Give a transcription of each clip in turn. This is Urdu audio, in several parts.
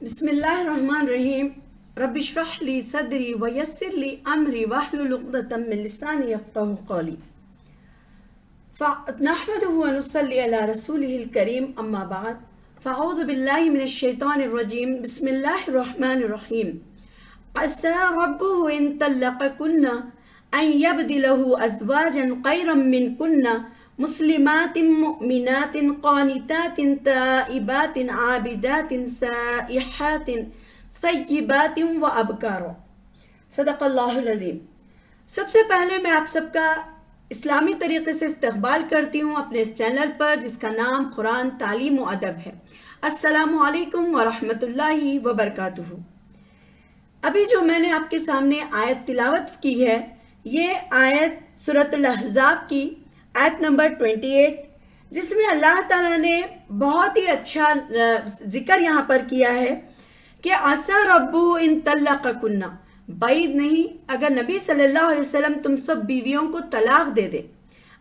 بسم اللہ الرحمن الرحیم رب اشرح لی صدری ویسر لی امری واحلل عقدۃ من لسانی یفقہوا قولی نحمده ونصلی علی رسولہ الکریم اما بعد فاعوذ باللہ من الشیطان الرجیم بسم اللہ الرحمن الرحیم عسى ربه إن طلقكن أن يبدله أزواجا خيرا منكن مسلمات مؤمنات قانتات تائبات عابدات سائحات ثیبات وأبکار۔ صدق اللہ العظیم۔ سب سے پہلے میں آپ سب کا اسلامی طریقے سے استقبال کرتی ہوں اپنے اس چینل پر جس کا نام قرآن تعلیم و ادب ہے۔ السلام علیکم ورحمۃ اللہ وبرکاتہ۔ ابھی جو میں نے آپ کے سامنے آیت تلاوت کی ہے، یہ آیت سورۃ الاحزاب کی آیت نمبر 28، جس میں اللہ تعالیٰ نے بہت ہی اچھا ذکر یہاں پر کیا ہے کہ عسیٰ ربہ ان طلقکن، بعید نہیں اگر نبی صلی اللہ علیہ وسلم تم سب بیویوں کو طلاق دے دے،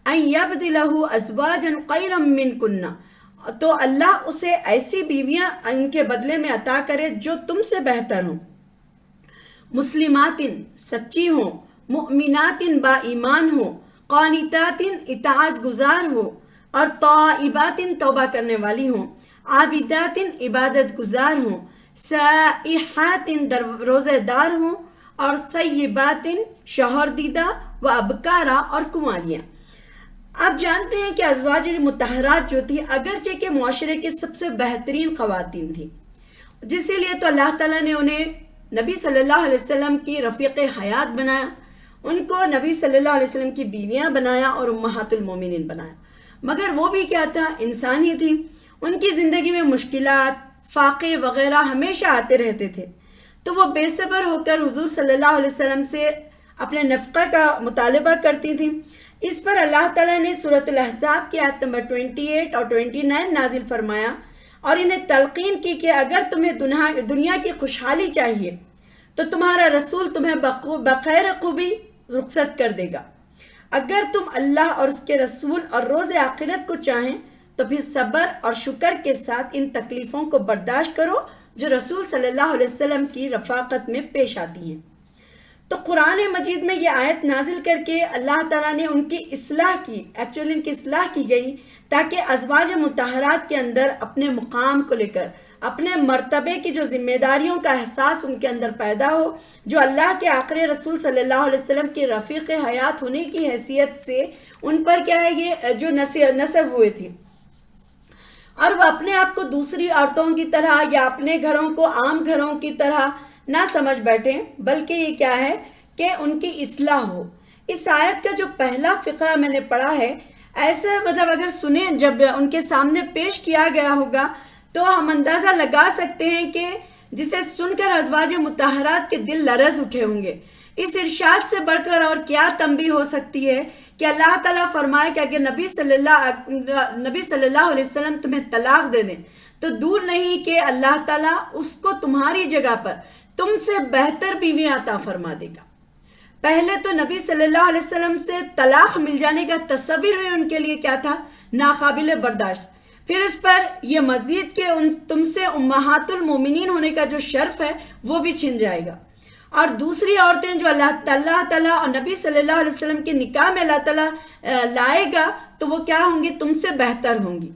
ان یبدلہ ازواجا خیرا منکن، تو اللہ اسے ایسی بیویاں ان کے بدلے میں عطا کرے جو تم سے بہتر ہوں، مسلمات سچی ہوں، مؤمنات با ایمان ہوں، قانتات اطاعت گزار ہوں، اور طائبات توبہ کرنے والی ہوں، عابدات عبادت گزار ہوں، سائحات روزے دار ہوں، اور ثیبات شوہر دیدہ، و ابکارا اور کنواریاں۔ آپ جانتے ہیں کہ ازواج مطہرات جو تھی اگرچہ کہ معاشرے کی سب سے بہترین خواتین تھیں، جس لیے تو اللہ تعالیٰ نے انہیں نبی صلی اللہ علیہ وسلم کی رفیق حیات بنایا، ان کو نبی صلی اللہ علیہ وسلم کی بیویاں بنایا اور امہات المومنین بنایا، مگر وہ بھی کیا تھا، انسان ہی تھی۔ ان کی زندگی میں مشکلات، فاقے وغیرہ ہمیشہ آتے رہتے تھے، تو وہ بے صبر ہو کر حضور صلی اللہ علیہ وسلم سے اپنے نفقہ کا مطالبہ کرتی تھیں۔ اس پر اللہ تعالیٰ نے سورۃ الاحزاب کی آیت نمبر 28 اور 29 نازل فرمایا اور انہیں تلقین کی کہ اگر تمہیں دنیا کی خوشحالی چاہیے تو تمہارا رسول تمہیں بخیر خوبی رخصت کر دے گا، اگر تم اللہ اور اس کے رسول اور روز آخرت کو چاہیں تو پھر صبر اور شکر کے ساتھ ان تکلیفوں کو برداشت کرو جو رسول صلی اللہ علیہ وسلم کی رفاقت میں پیش آتی ہیں۔ تو قرآن مجید میں یہ آیت نازل کر کے اللہ تعالیٰ نے ان کی اصلاح کی، ایکچولی ان کی اصلاح کی گئی تاکہ ازواج مطہرات کے اندر اپنے مقام کو لے کر اپنے مرتبے کی جو ذمہ داریوں کا احساس ان کے اندر پیدا ہو، جو اللہ کے آخری رسول صلی اللہ علیہ وسلم کی رفیق حیات ہونے کی حیثیت سے ان پر کیا ہے یہ جو نصب ہوئے تھی، اور وہ اپنے آپ کو دوسری عورتوں کی طرح یا اپنے گھروں کو عام گھروں کی طرح نہ سمجھ بیٹھیں، بلکہ یہ کیا ہے کہ ان کی اصلاح ہو۔ اس آیت کا جو پہلا فقرہ میں نے پڑھا ہے، ایسے مطلب اگر سنیں جب ان کے سامنے پیش کیا گیا ہوگا تو ہم اندازہ لگا سکتے ہیں کہ جسے سن کر ازواج مطہرات کے دل لرز اٹھے ہوں گے۔ اس ارشاد سے بڑھ کر اور کیا تنبیہ ہو سکتی ہے کہ اللہ تعالیٰ فرمائے کہ اگر نبی صلی اللہ علیہ وسلم تمہیں طلاق دے دیں تو دور نہیں کہ اللہ تعالیٰ اس کو تمہاری جگہ پر تم سے بہتر بیوی عطا فرما دے گا۔ پہلے تو نبی صلی اللہ علیہ وسلم سے طلاق مل جانے کا تصور بھی ان کے لیے کیا تھا، ناقابل برداشت۔ پھر اس پر یہ مزید کہ تم سے امہات المومنین ہونے کا جو شرف ہے وہ بھی چھن جائے گا، اور دوسری عورتیں جو اللہ تعالیٰ اور نبی صلی اللہ علیہ وسلم کے نکاح میں اللہ تعالیٰ لائے گا تو وہ کیا ہوں گی، تم سے بہتر ہوں گی۔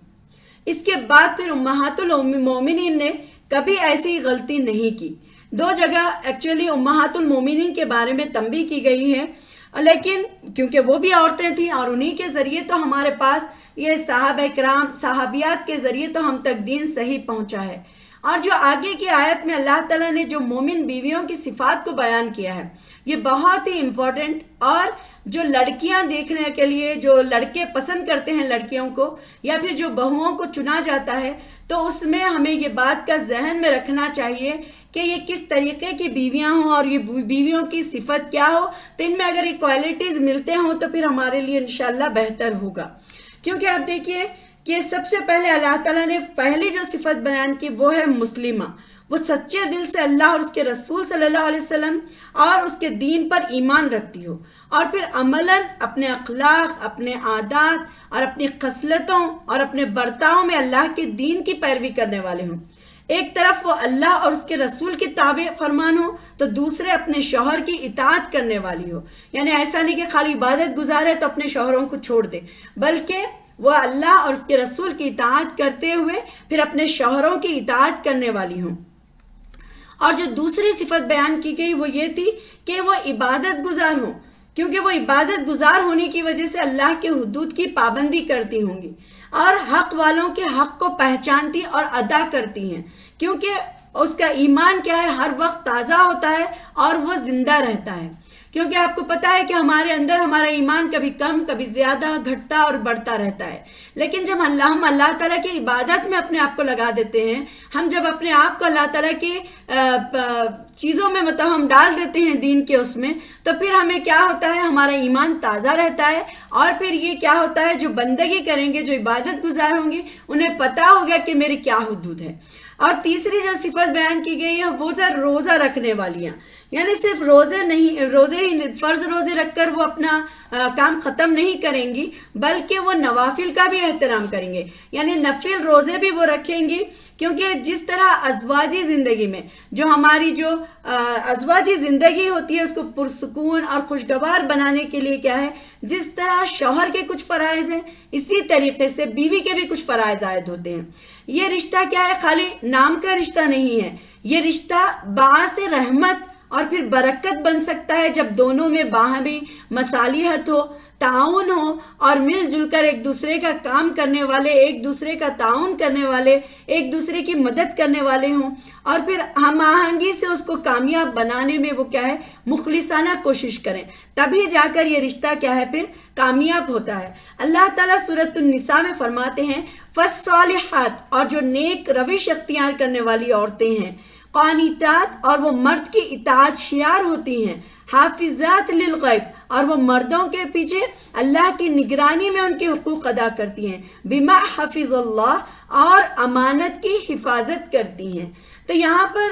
اس کے بعد پھر امہات المومنین نے کبھی ایسی غلطی نہیں کی۔ دو جگہ ایکچولی امہات المومنین کے بارے میں تنبیہ کی گئی ہے، لیکن کیونکہ وہ بھی عورتیں تھیں اور انہی کے ذریعے تو ہمارے پاس یہ صحابہ کرام صحابیات کے ذریعے تو ہم تک دین صحیح پہنچا ہے۔ اور جو آگے کی آیت میں اللہ تعالیٰ نے جو مومن بیویوں کی صفات کو بیان کیا ہے، یہ بہت ہی امپورٹنٹ، اور جو لڑکیاں دیکھنے کے لیے جو لڑکے پسند کرتے ہیں لڑکیوں کو، یا پھر جو بہوؤں کو چنا جاتا ہے، تو اس میں ہمیں یہ بات کا ذہن میں رکھنا چاہیے کہ یہ کس طریقے کی بیویاں ہوں اور یہ بیویوں کی صفت کیا ہو، تو ان میں اگر یہ کوالٹیز ملتے ہوں تو پھر ہمارے لیے انشاءاللہ بہتر ہوگا۔ کیونکہ آپ دیکھیے کہ سب سے پہلے اللہ تعالیٰ نے پہلی جو صفت بیان کی وہ ہے مسلمہ، وہ سچے دل سے اللہ اور اس کے رسول صلی اللہ علیہ وسلم اور اس کے دین پر ایمان رکھتی ہو، اور پھر عملاً اپنے اخلاق، اپنے عادات اور اپنی خصلتوں اور اپنے برتاؤ میں اللہ کے دین کی پیروی کرنے والے ہوں۔ ایک طرف وہ اللہ اور اس کے رسول کی تابع فرمان ہو تو دوسرے اپنے شوہر کی اطاعت کرنے والی ہو. یعنی ایسا نہیں کہ خالی عبادت گزار ہے تو اپنے شوہروں کو چھوڑ دے، بلکہ وہ اللہ اور اس کے رسول کی اطاعت کرتے ہوئے پھر اپنے شوہروں کی اطاعت کرنے والی ہوں. اور جو دوسری صفت بیان کی گئی وہ یہ تھی کہ وہ عبادت گزار ہوں، کیونکہ وہ عبادت گزار ہونے کی وجہ سے اللہ کے حدود کی پابندی کرتی ہوں گی اور حق والوں کے حق کو پہچانتی اور ادا کرتی ہیں، کیونکہ اس کا ایمان کیا ہے، ہر وقت تازہ ہوتا ہے اور وہ زندہ رہتا ہے. کیونکہ آپ کو پتا ہے کہ ہمارے اندر ہمارا ایمان کبھی کم کبھی زیادہ گھٹتا اور بڑھتا رہتا ہے، لیکن جب ہم اللہ تعالیٰ کی عبادت میں اپنے آپ کو لگا دیتے ہیں، ہم جب اپنے آپ کو اللہ تعالیٰ کی چیزوں میں مطلب ہم ڈال دیتے ہیں دین کے اس میں، تو پھر ہمیں کیا ہوتا ہے، ہمارا ایمان تازہ رہتا ہے. اور پھر یہ کیا ہوتا ہے، جو بندگی کریں گے، جو عبادت گزار ہوں گے، انہیں پتا ہوگا کہ میری کیا حدود ہے. اور تیسری جو صفت بیان کی گئی ہے وہ روزہ رکھنے والیاں، یعنی صرف روزے ہی فرض روزے رکھ کر وہ اپنا کام ختم نہیں کریں گی، بلکہ وہ نوافل کا بھی احترام کریں گے. یعنی نفل روزے بھی وہ رکھیں گی، کیونکہ جس طرح ازواجی زندگی میں جو ہماری جو ازواجی زندگی ہوتی ہے اس کو پرسکون اور خوشگوار بنانے کے لیے کیا ہے، جس طرح شوہر کے کچھ فرائض ہیں اسی طریقے سے بیوی کے بھی کچھ فرائض عائد ہوتے ہیں. یہ رشتہ کیا ہے، خالی نام کا رشتہ نہیں ہے، یہ رشتہ باعث رحمت اور پھر برکت بن سکتا ہے جب دونوں میں باہمی مصالحت ہو، تعاون ہو اور مل جل کر ایک دوسرے کا کام کرنے والے، ایک دوسرے کا تعاون کرنے والے، ایک دوسرے کی مدد کرنے والے ہوں، اور پھر ہم آہنگی سے اس کو کامیاب بنانے میں وہ کیا ہے، مخلصانہ کوشش کریں، تبھی جا کر یہ رشتہ کیا ہے پھر کامیاب ہوتا ہے. اللہ تعالیٰ سورۃ النساء میں فرماتے ہیں فالصالحات، اور جو نیک روش اختیار کرنے والی عورتیں ہیں، قانتات، اور وہ مرد کی اطاعت شیار ہوتی ہیں، حافظات للغیب، اور وہ مردوں کے پیچھے اللہ کی نگرانی میں ان کے حقوق ادا کرتی ہیں، بما حفظ اللہ، اور امانت کی حفاظت کرتی ہیں. تو یہاں پر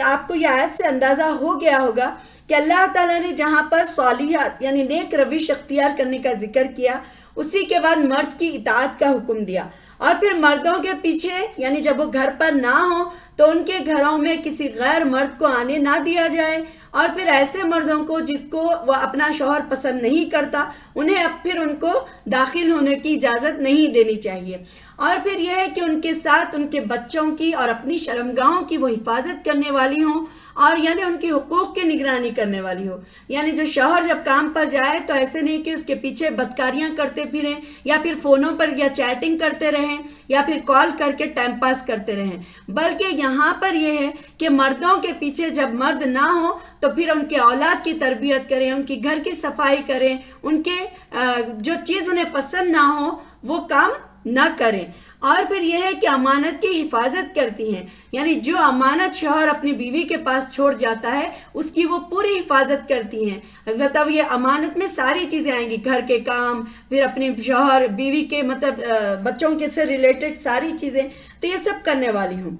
آپ کو یہ آیت سے اندازہ ہو گیا ہوگا کہ اللہ تعالیٰ نے جہاں پر صالحات یعنی نیک روش اختیار کرنے کا ذکر کیا، اسی کے بعد مرد کی اطاعت کا حکم دیا. اور پھر مردوں کے پیچھے یعنی جب وہ گھر پر نہ ہوں تو ان کے گھروں میں کسی غیر مرد کو آنے نہ دیا جائے، اور پھر ایسے مردوں کو جس کو وہ اپنا شوہر پسند نہیں کرتا انہیں اب پھر ان کو داخل ہونے کی اجازت نہیں دینی چاہیے. اور پھر یہ ہے کہ ان کے ساتھ ان کے بچوں کی اور اپنی شرمگاہوں کی وہ حفاظت کرنے والی ہوں، اور یعنی ان کی حقوق کی نگرانی کرنے والی ہو. یعنی جو شوہر جب کام پر جائے تو ایسے نہیں کہ اس کے پیچھے بدکاریاں کرتے پھریں، یا پھر فونوں پر یا چیٹنگ کرتے رہیں، یا پھر کال کر کے ٹائم پاس کرتے رہیں، بلکہ یہاں پر یہ ہے کہ مردوں کے پیچھے جب مرد نہ ہو تو پھر ان کے اولاد کی تربیت کریں، ان کی گھر کی صفائی کریں، ان کے جو چیز انہیں پسند نہ ہو وہ کام نہ کریں. اور پھر یہ ہے کہ امانت کی حفاظت کرتی ہیں، یعنی جو امانت شوہر اپنی بیوی کے پاس چھوڑ جاتا ہے اس کی وہ پوری حفاظت کرتی ہیں. مطلب یہ امانت میں ساری چیزیں آئیں گی، گھر کے کام، پھر اپنے شوہر بیوی کے مطلب بچوں کے سے ریلیٹڈ ساری چیزیں، تو یہ سب کرنے والی ہوں.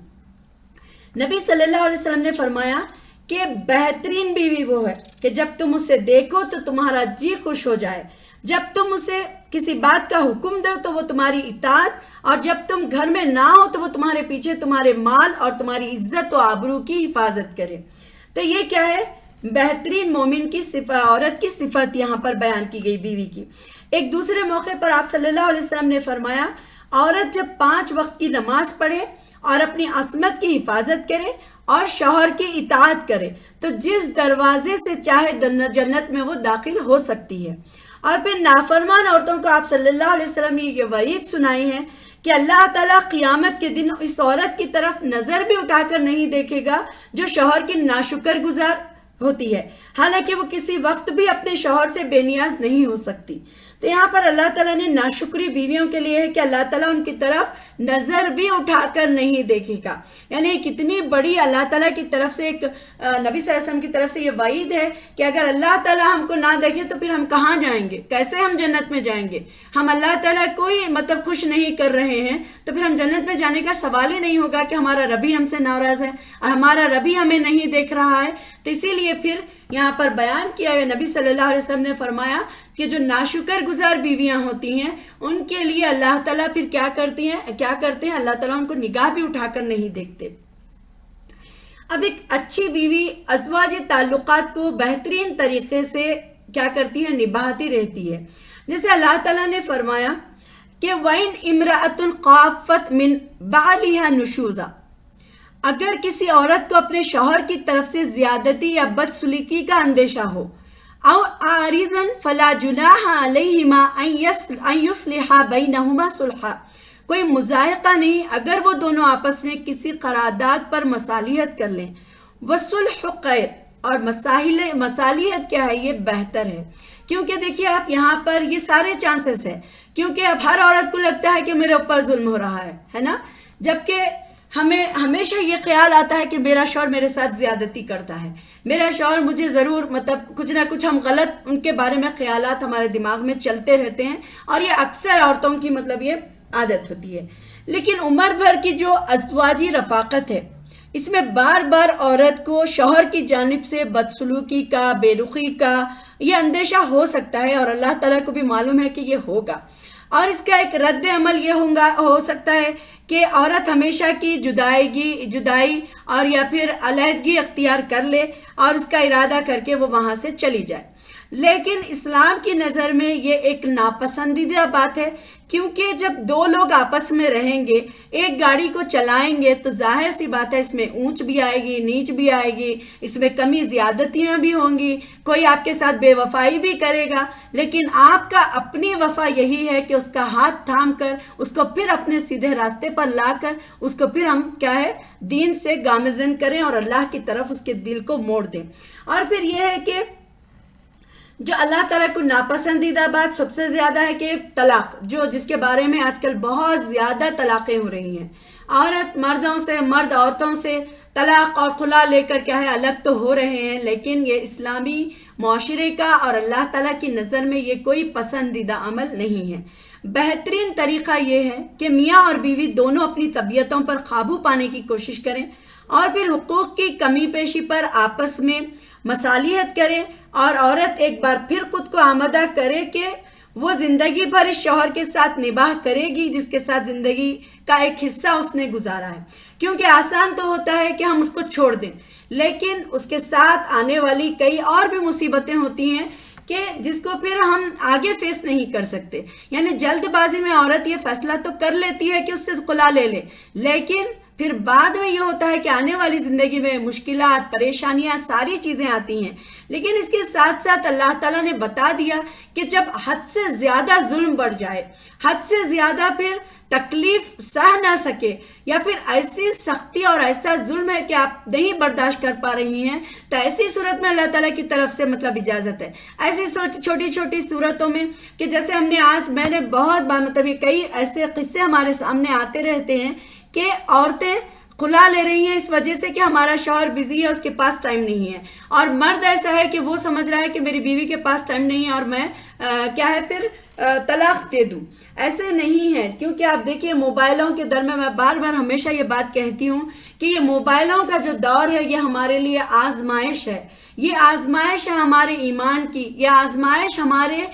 نبی صلی اللہ علیہ وسلم نے فرمایا کہ بہترین بیوی وہ ہے کہ جب تم اسے دیکھو تو تمہارا جی خوش ہو جائے، جب تم اسے کسی بات کا حکم دو تو وہ تمہاری اطاعت، اور جب تم گھر میں نہ ہو تو وہ تمہارے پیچھے تمہارے مال اور تمہاری عزت و آبرو کی حفاظت کرے. تو یہ کیا ہے، بہترین مومن کی عورت کی صفت یہاں پر بیان کی گئی بیوی کی. ایک دوسرے موقع پر آپ صلی اللہ علیہ وسلم نے فرمایا عورت جب 5 وقت کی نماز پڑھے اور اپنی عصمت کی حفاظت کرے اور شوہر کی اطاعت کرے تو جس دروازے سے چاہے جنت میں وہ داخل ہو سکتی ہے. اور پھر نافرمان عورتوں کو آپ صلی اللہ علیہ وسلم نے یہ وعید سنائی ہے کہ اللہ تعالیٰ قیامت کے دن اس عورت کی طرف نظر بھی اٹھا کر نہیں دیکھے گا جو شوہر کی ناشکر گزار ہوتی ہے، حالانکہ وہ کسی وقت بھی اپنے شوہر سے بے نیاز نہیں ہو سکتی. تو یہاں پر اللہ تعالیٰ نے ناشکری بیویوں کے لیے ہے کہ اللہ تعالیٰ ان کی طرف نظر بھی اٹھا کر نہیں دیکھے گا. یعنی کتنی بڑی اللہ تعالیٰ کی طرف سے ایک نبی صلی اللہ علیہ وسلم کی طرف سے یہ وعید ہے کہ اگر اللہ تعالیٰ ہم کو نہ دیکھے تو پھر ہم کہاں جائیں گے، کیسے ہم جنت میں جائیں گے. ہم اللہ تعالیٰ کو ہی مطلب خوش نہیں کر رہے ہیں تو پھر ہم جنت میں جانے کا سوال ہی نہیں ہوگا کہ ہمارا رب ہی ہم سے ناراض ہے، ہمارا رب ہی ہمیں نہیں دیکھ رہا ہے. تو اسی لیے پھر یہاں پر بیان کیا ہے، نبی صلی اللہ علیہ وسلم نے فرمایا کہ جو ناشکر گزار بیویاں ہوتی ہیں ان کے لیے اللہ تعالیٰ پھر کیا کرتے ہیں اللہ تعالیٰ ان کو نگاہ بھی اٹھا کر نہیں دیکھتے۔ اب ایک اچھی بیوی ازواجی تعلقات کو بہترین طریقے سے کیا کرتی ہے، نبھاتی رہتی ہے۔ جیسے اللہ تعالیٰ نے فرمایا کہ وَإِنْ إِمْرَأَةٌ خَافَتْ مِنْ بَعْلِهَا نُشُوزًا، اگر کسی عورت کو اپنے شوہر کی طرف سے زیادتی یا بدسلوکی کا اندیشہ ہو، او عارضاً فلا جناح علیہما ان یصلحا بینہما صلحا، کوئی مضائقہ نہیں اگر وہ دونوں آپس میں کسی قرارداد پر مصالحت کر لیں۔ والصلح خیر، اور مصالحت کیا ہے، یہ بہتر ہے۔ کیونکہ دیکھیے آپ یہاں پر یہ سارے چانسز ہے، کیونکہ اب ہر عورت کو لگتا ہے کہ میرے اوپر ظلم ہو رہا ہے نا، جبکہ ہمیں ہمیشہ یہ خیال آتا ہے کہ میرا شوہر میرے ساتھ زیادتی کرتا ہے، میرا شوہر مجھے ضرور کچھ نہ کچھ ہم غلط ان کے بارے میں خیالات ہمارے دماغ میں چلتے رہتے ہیں، اور یہ اکثر عورتوں کی یہ عادت ہوتی ہے۔ لیکن عمر بھر کی جو ازواجی رفاقت ہے، اس میں بار بار عورت کو شوہر کی جانب سے بدسلوکی کا، بے رخی کا یہ اندیشہ ہو سکتا ہے، اور اللہ تعالیٰ کو بھی معلوم ہے کہ یہ ہوگا، اور اس کا ایک رد عمل یہ ہو سکتا ہے کہ عورت ہمیشہ کی جدائی اور یا پھر علیحدگی اختیار کر لے اور اس کا ارادہ کر کے وہ وہاں سے چلی جائے۔ لیکن اسلام کی نظر میں یہ ایک ناپسندیدہ بات ہے، کیونکہ جب دو لوگ آپس میں رہیں گے، ایک گاڑی کو چلائیں گے، تو ظاہر سی بات ہے اس میں اونچ بھی آئے گی، نیچ بھی آئے گی، اس میں کمی زیادتیاں بھی ہوں گی، کوئی آپ کے ساتھ بے وفائی بھی کرے گا، لیکن آپ کا اپنی وفا یہی ہے کہ اس کا ہاتھ تھام کر اس کو پھر اپنے سیدھے راستے پر لا کر اس کو پھر ہم دین سے گامزن کریں اور اللہ کی طرف اس کے دل کو موڑ دیں۔ اور پھر یہ ہے کہ جو اللہ تعالیٰ کو ناپسندیدہ بات سب سے زیادہ ہے کہ طلاق، جس کے بارے میں آج کل بہت زیادہ طلاقیں ہو رہی ہیں، عورت مردوں سے، مرد عورتوں سے طلاق اور خلا لے کر الگ تو ہو رہے ہیں، لیکن یہ اسلامی معاشرے کا اور اللہ تعالیٰ کی نظر میں یہ کوئی پسندیدہ عمل نہیں ہے۔ بہترین طریقہ یہ ہے کہ میاں اور بیوی دونوں اپنی طبیعتوں پر قابو پانے کی کوشش کریں، اور پھر حقوق کی کمی پیشی پر آپس میں مصالحت کریں، اور عورت ایک بار پھر خود کو آمادہ کرے کہ وہ زندگی بھر اس شوہر کے ساتھ نباہ کرے گی جس کے ساتھ زندگی کا ایک حصہ اس نے گزارا ہے۔ کیونکہ آسان تو ہوتا ہے کہ ہم اس کو چھوڑ دیں، لیکن اس کے ساتھ آنے والی کئی اور بھی مصیبتیں ہوتی ہیں کہ جس کو پھر ہم آگے فیس نہیں کر سکتے۔ یعنی جلد بازی میں عورت یہ فیصلہ تو کر لیتی ہے کہ اس سے خلا لے لے، لیکن پھر بعد میں یہ ہوتا ہے کہ آنے والی زندگی میں مشکلات، پریشانیاں، ساری چیزیں آتی ہیں۔ لیکن اس کے ساتھ ساتھ اللہ تعالیٰ نے بتا دیا کہ جب حد سے زیادہ ظلم بڑھ جائے، حد سے زیادہ پھر تکلیف سہ نہ سکے، یا پھر ایسی سختی اور ایسا ظلم ہے کہ آپ نہیں برداشت کر پا رہی ہیں، تو ایسی صورت میں اللہ تعالیٰ کی طرف سے اجازت ہے۔ ایسی چھوٹی چھوٹی صورتوں میں کہ جیسے میں نے بہت بار یہ کئی ایسے قصے ہمارے سامنے آتے رہتے ہیں کہ عورتیں خلا لے رہی ہیں اس وجہ سے کہ ہمارا شوہر بزی ہے، اس کے پاس ٹائم نہیں ہے، اور مرد ایسا ہے کہ وہ سمجھ رہا ہے کہ میری بیوی کے پاس ٹائم نہیں ہے اور میں پھر طلاق دے دوں۔ ایسے نہیں ہے، کیونکہ آپ دیکھیے موبائلوں کے در میں بار بار ہمیشہ یہ بات کہتی ہوں کہ یہ موبائلوں کا جو دور ہے یہ ہمارے لیے آزمائش ہے، یہ آزمائش ہے ہمارے ایمان کی، یہ آزمائش ہمارے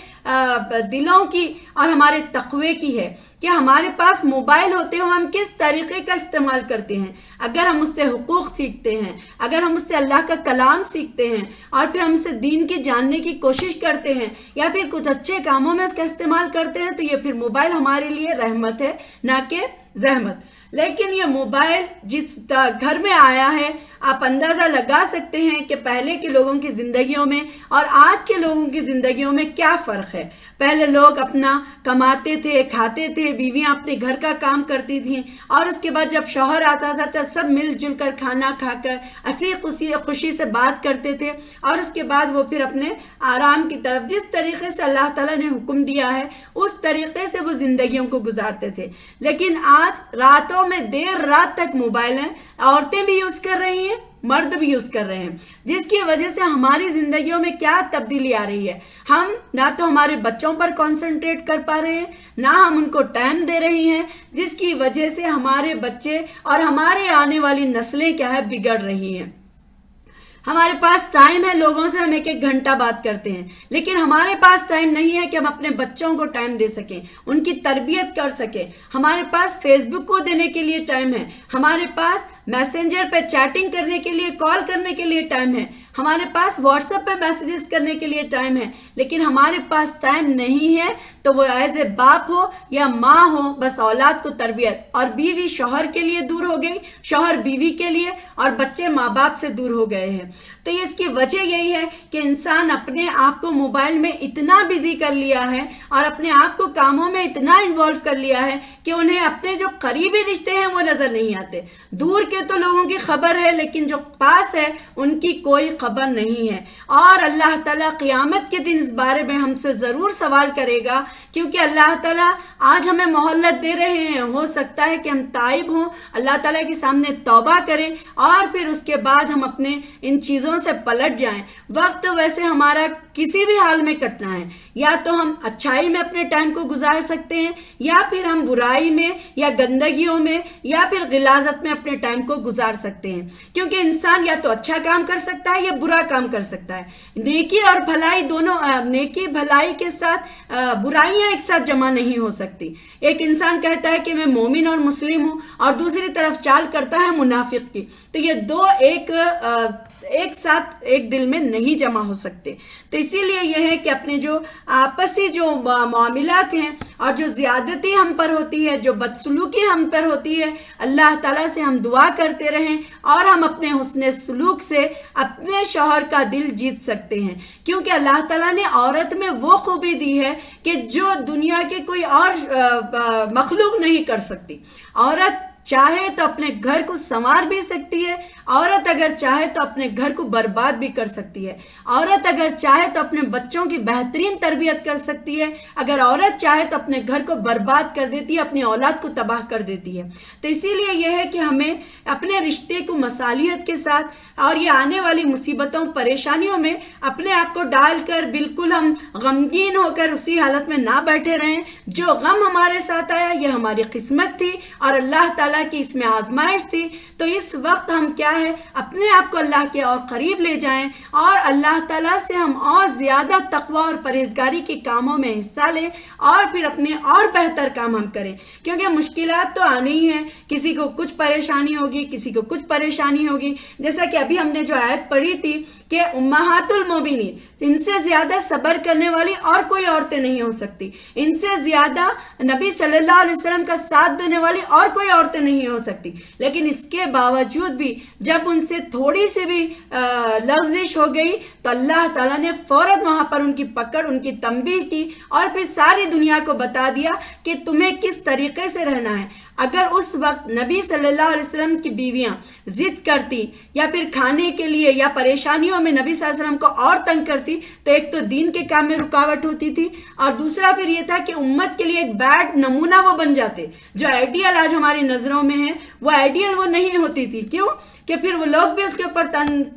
دلوں کی اور ہمارے تقوی کی ہے کہ ہمارے پاس موبائل ہوتے ہوئے ہم کس طریقے کا استعمال کرتے ہیں۔ اگر ہم اس سے حقوق سیکھتے ہیں، اگر ہم اس سے اللہ کا کلام سیکھتے ہیں، اور پھر ہم اسے دین کی جاننے کی کوشش کرتے ہیں، یا پھر کچھ اچھے کاموں میں اس کا استعمال کرتے ہیں، تو یہ پھر موبائل ہمارے لیے رحمت ہے نہ کہ زحمت۔ لیکن یہ موبائل جس گھر میں آیا ہے، آپ اندازہ لگا سکتے ہیں کہ پہلے کے لوگوں کی زندگیوں میں اور آج کے لوگوں کی زندگیوں میں کیا فرق ہے۔ پہلے لوگ اپنا کماتے تھے، کھاتے تھے، بیویاں اپنے گھر کا کام کرتی تھیں، اور اس کے بعد جب شوہر آتا تھا تو سب مل جل کر کھانا کھا کر ہنسی خوشی سے بات کرتے تھے، اور اس کے بعد وہ پھر اپنے آرام کی طرف جس طریقے سے اللہ تعالیٰ نے حکم دیا ہے اس طریقے سے وہ زندگیوں کو گزارتے تھے۔ لیکن آج راتوں میں دیر رات تک موبائل ہیں، عورتیں بھی یوز کر رہی ہیں، مرد بھی یوز کر رہے ہیں، جس کی وجہ سے ہماری زندگیوں میں کیا تبدیلی آ رہی ہے۔ ہم نہ تو ہمارے بچوں پر کنسنٹریٹ کر پا رہے ہیں، نہ ہم ان کو ٹائم دے رہی ہیں، جس کی وجہ سے ہمارے بچے اور ہمارے آنے والی نسلیں بگڑ رہی ہیں۔ ہمارے پاس ٹائم ہے، لوگوں سے ہم ایک ایک گھنٹہ بات کرتے ہیں، لیکن ہمارے پاس ٹائم نہیں ہے کہ ہم اپنے بچوں کو ٹائم دے سکیں، ان کی تربیت کر سکیں۔ ہمارے پاس فیس بک کو دینے کے لیے ٹائم ہے، ہمارے پاس میسنجر پہ چیٹنگ کرنے کے لیے، کال کرنے کے لیے ٹائم ہے، ہمارے پاس واٹس ایپ پہ میسیجز کرنے کے لیے ٹائم ہے، لیکن ہمارے پاس ٹائم نہیں ہے تو وہ ایز اے باپ ہو یا ماں ہو، بس اولاد کو تربیت، اور بیوی شوہر کے لیے دور ہو گئی، شوہر بیوی کے لیے، اور بچے ماں باپ سے دور ہو گئے ہیں۔ تو اس کی وجہ یہی ہے کہ انسان اپنے آپ کو موبائل میں اتنا بزی کر لیا ہے اور اپنے آپ کو کاموں میں اتنا انوالو کر لیا ہے کہ انہیں اپنے جو قریبی رشتے ہیں وہ نظر نہیں آتے۔ دور کے تو لوگوں کی خبر ہے، لیکن جو پاس ہے ان کی کوئی خبر نہیں ہے، اور اللہ تعالیٰ قیامت کے دن اس بارے میں ہم سے ضرور سوال کرے گا، کیونکہ اللہ تعالیٰ آج ہمیں مہلت دے رہے ہیں، ہو سکتا ہے کہ ہم تائب ہوں، اللہ تعالیٰ کے سامنے توبہ کریں اور پھر اس کے بعد ہم اپنے ان چیزوں سے پلٹ جائیں۔ وقت ویسے ہمارا کسی بھی حال میں کٹنا ہے، یا تو ہم اچھائی میں اپنے ٹائم کو گزار سکتے ہیں، یا پھر ہم برائی میں یا گندگیوں میں یا پھر غلاظت میں اپنے ٹائم کو گزار سکتے ہیں، کیونکہ انسان یا تو اچھا کام کر سکتا ہے یا برا کام کر سکتا ہے۔ نیکی اور بھلائی دونوں، نیکی بھلائی کے ساتھ برائیاں ایک ساتھ جمع نہیں ہو سکتی۔ ایک انسان کہتا ہے کہ میں مومن اور مسلم ہوں، اور دوسری طرف چال کرتا ہے منافق کی، تو یہ دو ایک ساتھ ایک دل میں نہیں جمع ہو سکتے۔ تو اسی لیے یہ ہے کہ اپنے جو آپسی جو معاملات ہیں اور جو زیادتی ہم پر ہوتی ہے، جو بدسلوکی ہم پر ہوتی ہے، اللہ تعالیٰ سے ہم دعا کرتے رہیں اور ہم اپنے حسن سلوک سے اپنے شوہر کا دل جیت سکتے ہیں، کیونکہ اللہ تعالیٰ نے عورت میں وہ خوبی دی ہے کہ جو دنیا کے کوئی اور مخلوق نہیں کر سکتی۔ عورت چاہے تو اپنے گھر کو سنوار بھی سکتی ہے، عورت اگر چاہے تو اپنے گھر کو برباد بھی کر سکتی ہے، عورت اگر چاہے تو اپنے بچوں کی بہترین تربیت کر سکتی ہے، اگر عورت چاہے تو اپنے گھر کو برباد کر دیتی ہے، اپنی اولاد کو تباہ کر دیتی ہے۔ تو اسی لیے یہ ہے کہ ہمیں اپنے رشتے کو مصالحت کے ساتھ اور یہ آنے والی مصیبتوں پریشانیوں میں اپنے آپ کو ڈال کر بالکل ہم غمگین ہو کر اسی حالت میں نہ بیٹھے رہیں۔ جو غم ہمارے ساتھ آیا یہ ہماری قسمت تھی اور اللہ تعالیٰ کی اس میں آزمائش تھی، تو اس وقت ہم کیا ہے اپنے آپ کو اللہ کے اور قریب لے جائیں اور اللہ تعالیٰ سے ہم اور زیادہ تقوی اور پرہیزگاری کے کاموں میں حصہ لیں، اور پھر اپنے اور بہتر کام ہم کریں، کیونکہ مشکلات تو آنی ہی ہیں، کسی کو کچھ پریشانی ہوگی، کسی کو کچھ پریشانی ہوگی۔ جیسا کہ ابھی ہم نے جو آیت پڑھی تھی کہ امہات المومنین، ان سے زیادہ صبر کرنے والی اور کوئی عورتیں نہیں ہو سکتی، ان سے زیادہ نبی صلی اللہ علیہ وسلم کا ساتھ دینے والی اور کوئی عورتیں نہیں ہو سکتی، لیکن اس کے باوجود بھی جب ان سے تھوڑی سی بھی لغزش ہو گئی تو اللہ تعالیٰ نے فوراً وہاں پر ان کی پکڑ، ان کی تنبیہ کی اور پھر ساری دنیا کو بتا دیا کہ تمہیں کس طریقے سے رہنا ہے۔ اگر اس وقت نبی صلی اللہ علیہ وسلم کی بیویاں ضد کرتی یا پھر کھانے کے لیے یا پریشانیوں میں نبی صلی اللہ علیہ وسلم کو اور تنگ کرتی تو ایک تو دین کے کام میں رکاوٹ ہوتی تھی، اور دوسرا پھر یہ تھا کہ امت کے لیے ایک بیڈ نمونہ وہ بن جاتے۔ جو آئیڈیل آج ہماری نظروں میں ہے وہ آئیڈیل وہ نہیں ہوتی تھی، کیوں کہ پھر وہ لوگ بھی اس کے اوپر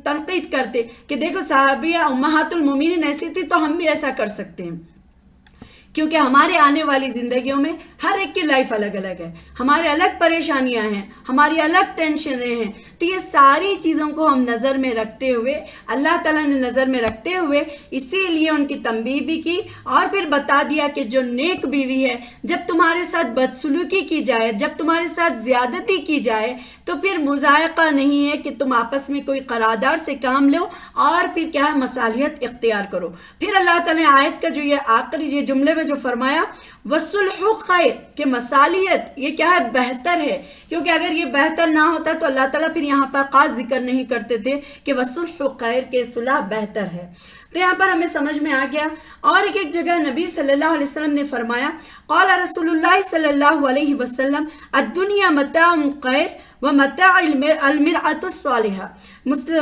تنقید کرتے کہ دیکھو صحابیہ امہات المومنین ایسی تھی تو ہم بھی ایسا کر سکتے ہیں، کیونکہ ہمارے آنے والی زندگیوں میں ہر ایک کی لائف الگ الگ ہے، ہمارے الگ پریشانیاں ہیں، ہماری الگ ٹینشنیں ہیں۔ تو یہ ساری چیزوں کو ہم نظر میں رکھتے ہوئے، اللہ تعالیٰ نے نظر میں رکھتے ہوئے اسی لیے ان کی تنبیہ بھی کی اور پھر بتا دیا کہ جو نیک بیوی ہے، جب تمہارے ساتھ بدسلوکی کی جائے، جب تمہارے ساتھ زیادتی کی جائے تو پھر مذائقہ نہیں ہے کہ تم آپس میں کوئی قرارداد سے کام لو اور پھر کیا ہے مصالحت اختیار کرو۔ پھر اللہ تعالیٰ نے آیت کا جو یہ آخری یہ جملے میں جو فرمایا وَالصُّلْحُ خَيْرٌ، کہ مصالحت یہ کیا ہے بہتر ہے، کیونکہ اگر یہ بہتر نہ ہوتا تو اللہ تعالیٰ پھر یہاں پر خاص ذکر نہیں کرتے تھے کہ وَالصُّلْحُ خَيْرٌ، کہ صلح بہتر ہے۔ تو یہاں پر ہمیں سمجھ میں آ گیا۔ اور ایک جگہ نبی صلی اللہ علیہ وسلم نے فرمایا قال رسول اللہ صلی اللہ علیہ وسلم الدنیا متاع خیر ومتاع المرأة الصالحہ۔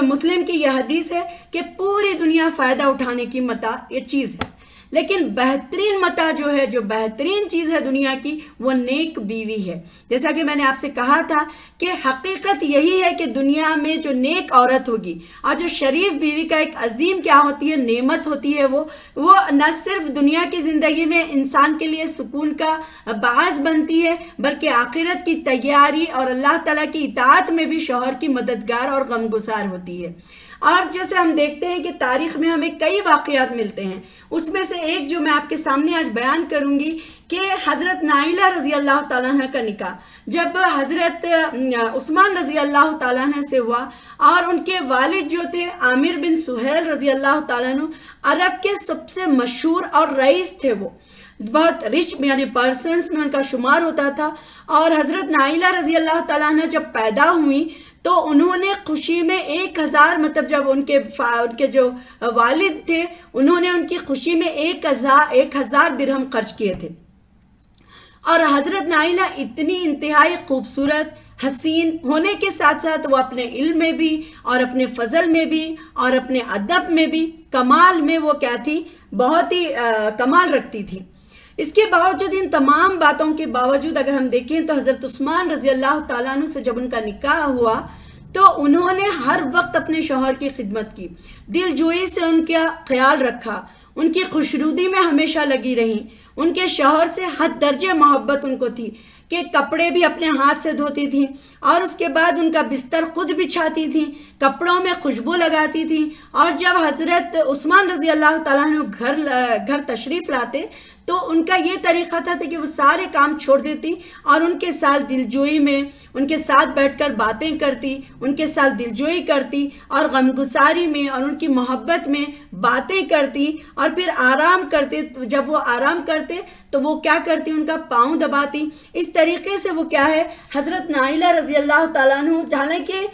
مسلم کی یہ حدیث ہے کہ پوری دنیا فائدہ اٹھانے کی متاع یہ چیز ہے، لیکن بہترین متاع جو ہے، جو بہترین چیز ہے دنیا کی، وہ نیک بیوی ہے۔ جیسا کہ میں نے آپ سے کہا تھا کہ حقیقت یہی ہے کہ دنیا میں جو نیک عورت ہوگی اور جو شریف بیوی کا ایک عظیم کیا ہوتی ہے نعمت ہوتی ہے، وہ نہ صرف دنیا کی زندگی میں انسان کے لیے سکون کا باعث بنتی ہے، بلکہ آخرت کی تیاری اور اللہ تعالیٰ کی اطاعت میں بھی شوہر کی مددگار اور غمگسار ہوتی ہے۔ اور جیسے ہم دیکھتے ہیں کہ تاریخ میں ہمیں کئی واقعات ملتے ہیں، اس میں سے ایک جو میں آپ کے سامنے آج بیان کروں گی کہ حضرت نائلہ رضی اللہ تعالیٰ عنہ کا نکاح جب حضرت عثمان رضی اللہ تعالیٰ عنہ سے ہوا، اور ان کے والد جو تھے عامر بن سہیل رضی اللہ تعالیٰ عنہ عرب کے سب سے مشہور اور رئیس تھے، وہ بہت رچ یعنی پرسنس میں ان کا شمار ہوتا تھا. اور حضرت نائلہ رضی اللہ تعالیٰ عنہ جب پیدا ہوئی تو انہوں نے خوشی میں 1000 مطلب جب ان کے جو والد تھے انہوں نے ان کی خوشی میں 1000 درہم خرچ کیے تھے. اور حضرت نائلہ اتنی انتہائی خوبصورت حسین ہونے کے ساتھ ساتھ وہ اپنے علم میں بھی اور اپنے فضل میں بھی اور اپنے ادب میں بھی کمال میں وہ کیا تھی، بہت ہی کمال رکھتی تھی. اس کے باوجود، ان تمام باتوں کے باوجود اگر ہم دیکھیں تو حضرت عثمان رضی اللہ تعالیٰ عنہ سے جب ان کا نکاح ہوا تو انہوں نے ہر وقت اپنے شوہر کی خدمت کی، دل جوئی سے ان کا خیال رکھا، ان کی خوشنودی میں ہمیشہ لگی رہیں. ان کے شوہر سے حد درجے محبت ان کو تھی کہ کپڑے بھی اپنے ہاتھ سے دھوتی تھیں، اور اس کے بعد ان کا بستر خود بچھاتی تھیں، کپڑوں میں خوشبو لگاتی تھیں. اور جب حضرت عثمان رضی اللہ تعالیٰ عنہ گھر تشریف لاتے تو ان کا یہ طریقہ تھا کہ وہ سارے کام چھوڑ دیتی اور ان کے ساتھ دلجوئی میں ان کے ساتھ بیٹھ کر باتیں کرتی، ان کے ساتھ دلجوئی کرتی اور غمگساری میں اور ان کی محبت میں باتیں کرتی، اور پھر آرام کرتے. جب وہ آرام کرتے تو وہ کیا کرتی، ان کا پاؤں دباتی. اس طریقے سے وہ کیا ہے، حضرت نائلہ رضی اللہ تعالیٰ عنہ حالانکہ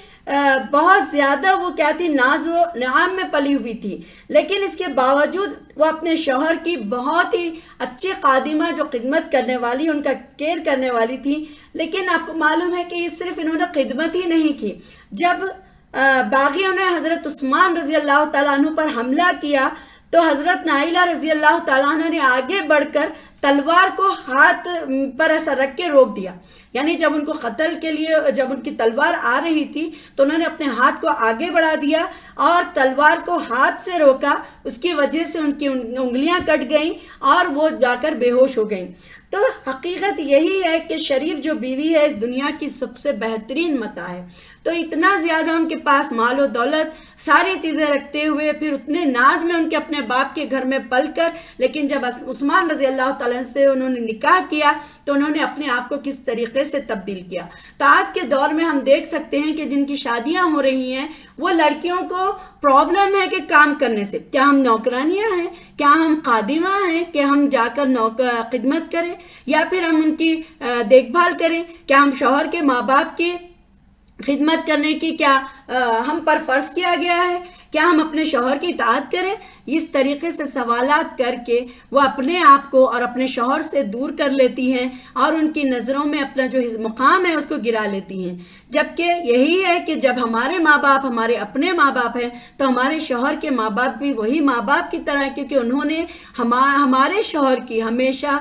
بہت زیادہ وہ کیا تھی، ناز و نعام میں پلی ہوئی تھی، لیکن اس کے باوجود وہ اپنے شوہر کی بہت ہی اچھی خادمہ جو خدمت کرنے والی، ان کا کیئر کرنے والی تھی. لیکن آپ کو معلوم ہے کہ یہ صرف انہوں نے خدمت ہی نہیں کی. جب باغیوں نے حضرت عثمان رضی اللہ تعالیٰ عنہ پر حملہ کیا تو حضرت نائلہ رضی اللہ تعالیٰ عنہ نے آگے بڑھ کر تلوار کو ہاتھ پر ایسا رکھ کے روک دیا. یعنی جب ان کو قتل کے لیے جب ان کی تلوار آ رہی تھی تو انہوں نے اپنے ہاتھ کو آگے بڑھا دیا اور تلوار کو ہاتھ سے روکا. اس کی وجہ سے ان کی انگلیاں کٹ گئیں اور وہ جا کر بے ہوش ہو گئیں. تو حقیقت یہی ہے کہ شریف جو بیوی ہے اس دنیا کی سب سے بہترین متاع ہے. تو اتنا زیادہ ان کے پاس مال و دولت ساری چیزیں رکھتے ہوئے پھر اتنے ناز میں ان کے اپنے باپ کے گھر میں پل کر، لیکن جب عثمان رضی اللہ تعالیٰ سے انہوں نے نکاح کیا تو انہوں نے اپنے آپ کو کس طریقے سے تبدیل کیا. تو آج کے دور میں ہم دیکھ سکتے ہیں کہ جن کی شادیاں ہو رہی ہیں وہ لڑکیوں کو پرابلم ہے کہ کام کرنے سے، کیا ہم نوکرانیاں ہیں، کیا ہم خادمہ ہیں کہ ہم جا کر خدمت کریں، یا پھر ہم ان کی دیکھ بھال کریں، کیا ہم شوہر کے ماں باپ کی خدمت کرنے کی کیا ہم پر فرض کیا گیا ہے، کیا ہم اپنے شوہر کی اطاعت کریں. اس طریقے سے سوالات کر کے وہ اپنے آپ کو اور اپنے شوہر سے دور کر لیتی ہیں اور ان کی نظروں میں اپنا جو مقام ہے اس کو گرا لیتی ہیں. جبکہ یہی ہے کہ جب ہمارے ماں باپ ہمارے اپنے ماں باپ ہیں تو ہمارے شوہر کے ماں باپ بھی وہی ماں باپ کی طرح ہیں، کیونکہ انہوں نے ہمارے شوہر کی ہمیشہ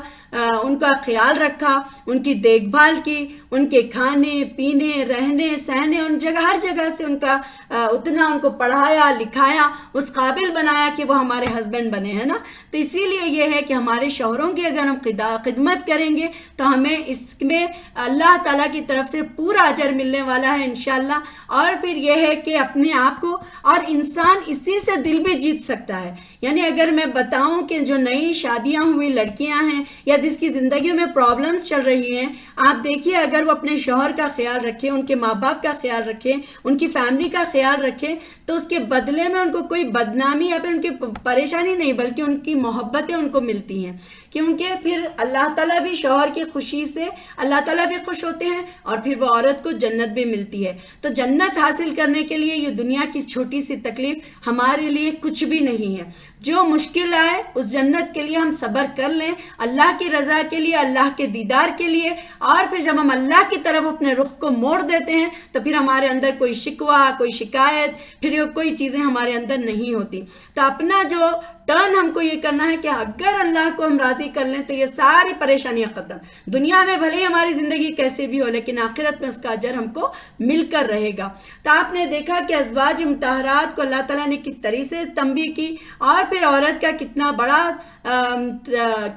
ان کا خیال رکھا، ان کی دیکھ بھال کی، ان کے کھانے پینے رہنے سہنے ان جگہ ہر جگہ سے ان کا اتنا ان کو پڑھایا لکھایا، اس قابل بنایا کہ وہ ہمارے ہسبینڈ بنے ہیں نا. تو اسی لیے یہ ہے کہ ہمارے شوہروں کی اگر ہم خدمت کریں گے تو ہمیں اس میں اللہ تعالیٰ کی طرف سے پورا اجر ملنے والا ہے انشاءاللہ. اور پھر یہ ہے کہ اپنے آپ کو اور انسان اسی سے دل بھی جیت سکتا ہے. یعنی اگر میں بتاؤں کہ جو نئی شادیاں ہوئی لڑکیاں ہیں یا جس کی زندگیوں میں پرابلمز چل رہی ہیں، آپ دیکھیے اگر وہ اپنے شوہر کا خیال رکھیں، ان کے ماں باپ کا خیال رکھیں، ان کی فیملی کا خیال رکھیں، تو اس کے بدلے میں ان کو کوئی بدنامی یا پھر ان کی پریشانی نہیں بلکہ ان کی محبتیں ان کو ملتی ہیں. کیونکہ پھر اللہ تعالیٰ بھی شوہر کی خوشی سے اللہ تعالیٰ بھی خوش ہوتے ہیں اور پھر وہ عورت کو جنت بھی ملتی ہے. تو جنت حاصل کرنے کے لیے یہ دنیا کی چھوٹی سی تکلیف ہمارے لیے کچھ بھی نہیں ہے. جو مشکل آئے اس جنت کے لیے ہم صبر کر لیں، اللہ کی رضا کے لیے، اللہ کے دیدار کے لیے. اور پھر جب ہم اللہ کی طرف اپنے رخ کو موڑ دیتے ہیں تو پھر ہمارے اندر کوئی شکوہ، کوئی شکایت، پھر کوئی چیزیں ہمارے اندر نہیں ہوتی. تو اپنا جو ٹرن ہم کو یہ کرنا ہے کہ اگر اللہ کو ہم راضی کر لیں تو یہ ساری پریشانیاں ختم. دنیا میں بھلے ہی ہماری زندگی کیسے بھی ہو لیکن آخرت میں اس کا اجر ہم کو مل کر رہے گا. تو آپ نے دیکھا کہ ازواج مطہرات کو اللہ تعالیٰ نے کس طریقے سے تنبیہ کی، اور پھر عورت کا کتنا بڑا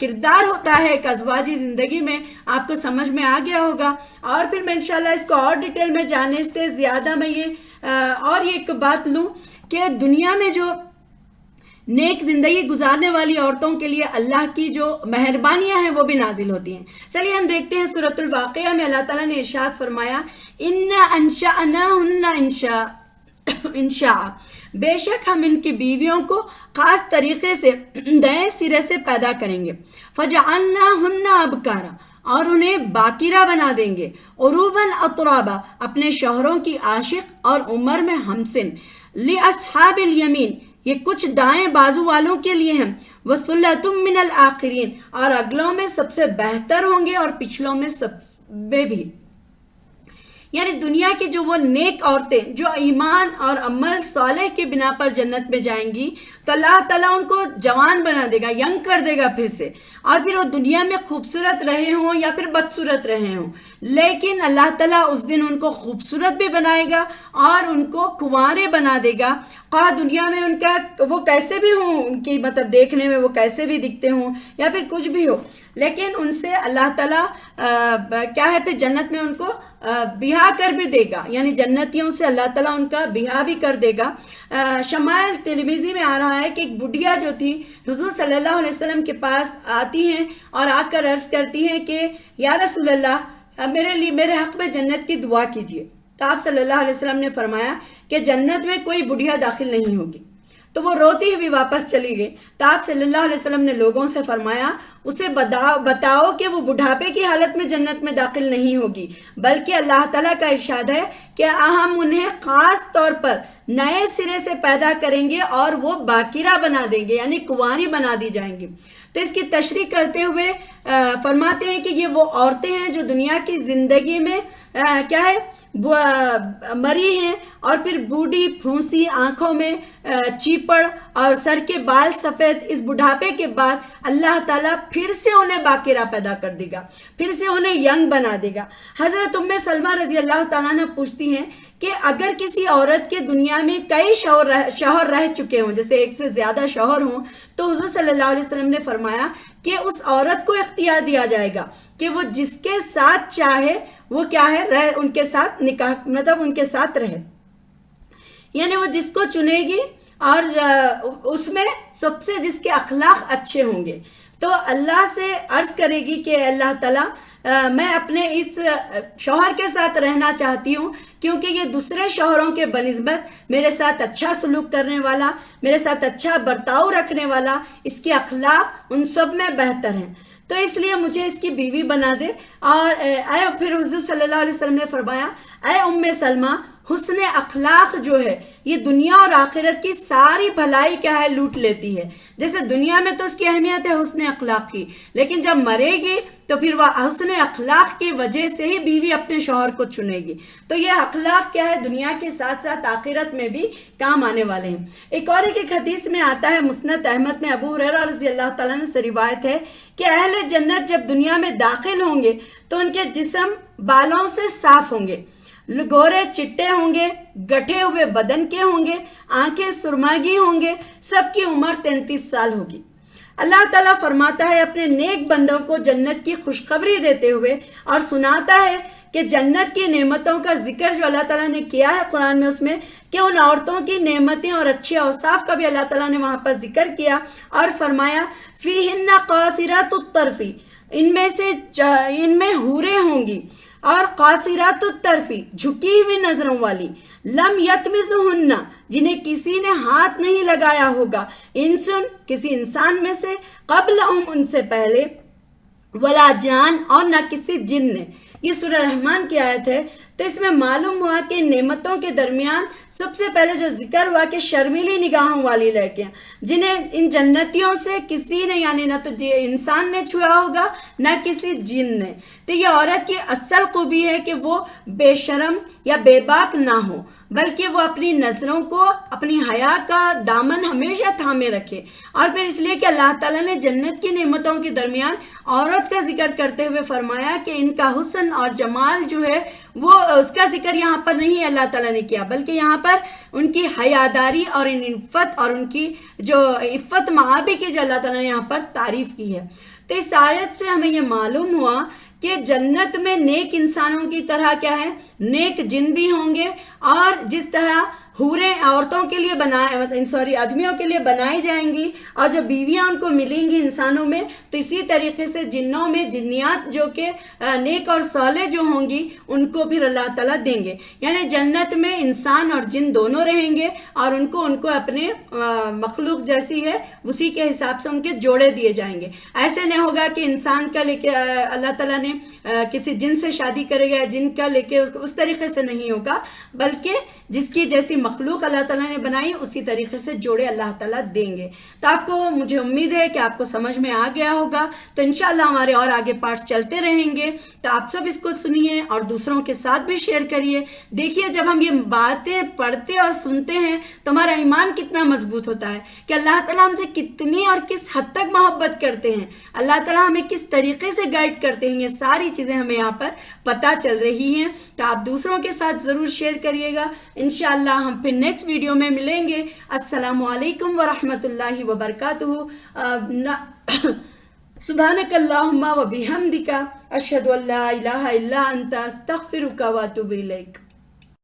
کردار ہوتا ہے ایک ازواجی زندگی میں، آپ کو سمجھ میں آ گیا ہوگا. اور پھر میں انشاءاللہ اس کو اور ڈیٹیل میں جانے سے زیادہ میں یہ اور ایک بات لوں کہ دنیا میں جو نیک زندگی گزارنے والی عورتوں کے لیے اللہ کی جو مہربانیاں ہیں وہ بھی نازل ہوتی ہیں. چلیے ہم دیکھتے ہیں سورۃ الواقعہ میں اللہ تعالیٰ نے ارشاد فرمایا اِنَّا أَنشَأْنَاهُنَّ انشاء، بے شک ہم ان کی بیویوں کو خاص طریقے سے نئے سرے سے پیدا کریں گے. فَجَعَلْنَاهُنَّ أَبْكَارًا، اور انہیں باکرہ بنا دیں گے. عُرُوبًا أَتْرَابًا، اپنے شوہروں کی عاشق اور عمر میں ہمسن. لِأَصْحَابِ الْيَمِينِ، یہ کچھ دائیں بازو والوں کے لیے ہیں. وَثُلَّةٌ مِّنَ الْآخِرِينَ، اور اگلوں میں سب سے بہتر ہوں گے اور پچھلوں میں سب میں بھی. یعنی دنیا کی جو وہ نیک عورتیں جو ایمان اور عمل صالح کی بنا پر جنت میں جائیں گی تو اللہ تعالیٰ ان کو جوان بنا دے گا، ینگ کر دے گا پھر سے. اور پھر وہ دنیا میں خوبصورت رہے ہوں یا پھر بدصورت رہے ہوں، لیکن اللہ تعالیٰ اس دن ان کو خوبصورت بھی بنائے گا اور ان کو کنوارے بنا دے گا. خواہ دنیا میں ان کا وہ کیسے بھی ہوں، ان کی مطلب دیکھنے میں وہ کیسے بھی دکھتے ہوں یا پھر کچھ بھی ہو، لیکن ان سے اللہ تعالیٰ کیا ہے پھر جنت میں ان کو بیاہ کر بھی دے گا. یعنی جنتیوں سے اللہ تعالیٰ ان کا بیاہ بھی کر دے گا. شمائل ترمذی میں آ رہا ہے کہ ایک بڈھیا جو تھی حضور صلی اللہ علیہ وسلم کے پاس آتی ہیں اور آ کر عرض کرتی ہیں کہ یا رسول اللہ میرے لیے میرے حق میں جنت کی دعا کیجیے. تو آپ صلی اللہ علیہ وسلم نے فرمایا کہ جنت میں کوئی بڈھیا داخل نہیں ہوگی. تو وہ روتی ہوئی واپس چلی گئی. تو آپ صلی اللہ علیہ وسلم نے لوگوں سے فرمایا اسے بتاؤ کہ وہ بڑھاپے کی حالت میں جنت میں داخل نہیں ہوگی، بلکہ اللہ تعالیٰ کا ارشاد ہے کہ ہم انہیں خاص طور پر نئے سرے سے پیدا کریں گے اور وہ باکرہ بنا دیں گے، یعنی کنواری بنا دی جائیں گی. تو اس کی تشریح کرتے ہوئے فرماتے ہیں کہ یہ وہ عورتیں ہیں جو دنیا کی زندگی میں کیا ہے مری ہیں اور پھر بوڑھی پھونسی آنکھوں میں چیپڑ اور سر کے بال سفید. اس بڑھاپے کے بعد اللہ تعالیٰ پھر سے انہیں باکرہ پیدا کر دے گا، پھر سے انہیں ینگ بنا دے گا. حضرت ام سلمہ رضی اللہ تعالیٰ نے پوچھتی ہیں کہ اگر کسی عورت کے دنیا میں کئی شوہر رہ چکے ہوں، جیسے ایک سے زیادہ شوہر ہوں، تو حضور صلی اللہ علیہ وسلم نے فرمایا کہ اس عورت کو اختیار دیا جائے گا کہ وہ جس کے ساتھ چاہے وہ کیا ہے ان کے ساتھ نکاح مطلب ان کے ساتھ رہے. یعنی وہ جس کو چنے گی اور اس میں سب سے جس کے اخلاق اچھے ہوں گے تو اللہ سے عرض کرے گی کہ اللہ تعالیٰ میں اپنے اس شوہر کے ساتھ رہنا چاہتی ہوں کیونکہ یہ دوسرے شوہروں کے بنسبت میرے ساتھ اچھا سلوک کرنے والا، میرے ساتھ اچھا برتاؤ رکھنے والا، اس کے اخلاق ان سب میں بہتر ہیں، تو اس لیے مجھے اس کی بیوی بنا دے. اور پھر حضور صلی اللہ علیہ وسلم نے فرمایا اے ام سلمہ، حسن اخلاق جو ہے یہ دنیا اور آخرت کی ساری بھلائی کیا ہے لوٹ لیتی ہے. جیسے دنیا میں تو اس کی اہمیت ہے حسن اخلاق کی، لیکن جب مرے گی تو پھر وہ حسن اخلاق کی وجہ سے ہی بیوی اپنے شوہر کو چنے گی. تو یہ اخلاق کیا ہے دنیا کے ساتھ ساتھ آخرت میں بھی کام آنے والے ہیں. ایک اور ایک حدیث میں آتا ہے مسند احمد میں ابو ہریرہ رضی اللہ تعالیٰ عنہ سے روایت ہے کہ اہل جنت جب دنیا میں داخل ہوں گے تو ان کے جسم بالوں سے صاف ہوں گے، گورے چٹے ہوں گے، گٹھے ہوئے بدن کے ہوں گے، آنکھیں سرماگی ہوں گے، سب کی عمر 33 سال ہوگی. اللہ تعالیٰ فرماتا ہے اپنے نیک بندوں کو جنت کی خوشخبری دیتے ہوئے اور سناتا ہے کہ جنت کی نعمتوں کا ذکر جو اللہ تعالیٰ نے کیا ہے قرآن میں، اس میں کہ ان عورتوں کی نعمتیں اور اچھے اوصاف کا بھی اللہ تعالیٰ نے وہاں پر ذکر کیا اور فرمایا فیہن قاصرات الطرف، ان میں حوریں ہوں گی اور قاصرات الطرف جھکی ہوئی نظروں والی، لم یطمثہن جنہیں کسی نے ہاتھ نہیں لگایا ہوگا، انسن کسی انسان میں سے، قبلہم ان سے پہلے، ولا جان اور نہ کسی جن نے. یہ سورہ رحمان کی آیت ہے. تو اس میں معلوم ہوا کہ نعمتوں کے درمیان سب سے پہلے جو ذکر ہوا کہ شرمیلی نگاہوں والی لڑکیاں جنہیں ان جنتیوں سے کسی نے یعنی نہ تو انسان نے چھویا ہوگا نہ کسی جن نے. تو یہ عورت کی اصل خوبی ہے کہ وہ بے شرم یا بے باک نہ ہو، بلکہ وہ اپنی نظروں کو اپنی حیا کا دامن ہمیشہ تھامے رکھے. اور پھر اس لیے کہ اللہ تعالیٰ نے جنت کی نعمتوں کے درمیان عورت کا ذکر کرتے ہوئے فرمایا کہ ان کا حسن اور جمال جو ہے وہ اس کا ذکر یہاں پر نہیں اللہ تعالیٰ نے کیا، بلکہ یہاں پر ان کی حیاداری اور عفت اور ان کی جو عفت معابی کی جو اللہ تعالیٰ نے یہاں پر تعریف کی ہے. تو اس آیت سے ہمیں یہ معلوم ہوا کہ جنت میں نیک انسانوں کی طرح کیا ہے، نیک جن بھی ہوں گے، اور جس طرح حوریں عورتوں کے لیے آدمیوں کے لیے بنائی جائیں گی، اور جو بیویاں ان کو ملیں گی انسانوں میں، تو اسی طریقے سے جنوں میں جنیات جو کہ نیک اور صالح جو ہوں گی ان کو پھر اللہ تعالیٰ دیں گے. یعنی جنت میں انسان اور جن دونوں رہیں گے، اور ان کو اپنے مخلوق جیسی ہے اسی کے حساب سے ان کے جوڑے دیے جائیں گے. ایسے نہیں ہوگا کہ انسان کا لے کے اللہ تعالیٰ نے کسی جن سے شادی کرے گا، جن کا لے کے اس طریقے سے نہیں ہوگا، بلکہ جس کی جیسی مخلوق اللہ تعالیٰ نے بنائی اسی طریقے سے جوڑے اللہ تعالیٰ دیں گے. تو آپ کو، مجھے امید ہے کہ آپ کو سمجھ میں آ گیا ہوگا. تو انشاءاللہ ہمارے اور آگے پارٹس چلتے رہیں گے. تو آپ سب اس کو سنیے اور دوسروں کے ساتھ بھی شیئر کریے. دیکھیے جب ہم یہ باتیں پڑھتے اور سنتے ہیں تو ہمارا ایمان کتنا مضبوط ہوتا ہے کہ اللہ تعالیٰ ہم سے کتنی اور کس حد تک محبت کرتے ہیں، اللہ تعالیٰ ہمیں کس طریقے سے گائیڈ کرتے ہیں. یہ ساری چیزیں ہمیں یہاں پر پتہ چل رہی ہیں. تو آپ دوسروں کے ساتھ ضرور شیئر کریے گا. انشاءاللہ ہم پھر نیکسٹ ویڈیو میں ملیں گے. السلام علیکم ورحمۃ اللہ وبرکاتہ. سبحانک اللہم و بحمدک، اشہد ان لا الہ الا انت، استغفرک و اتوب الیک.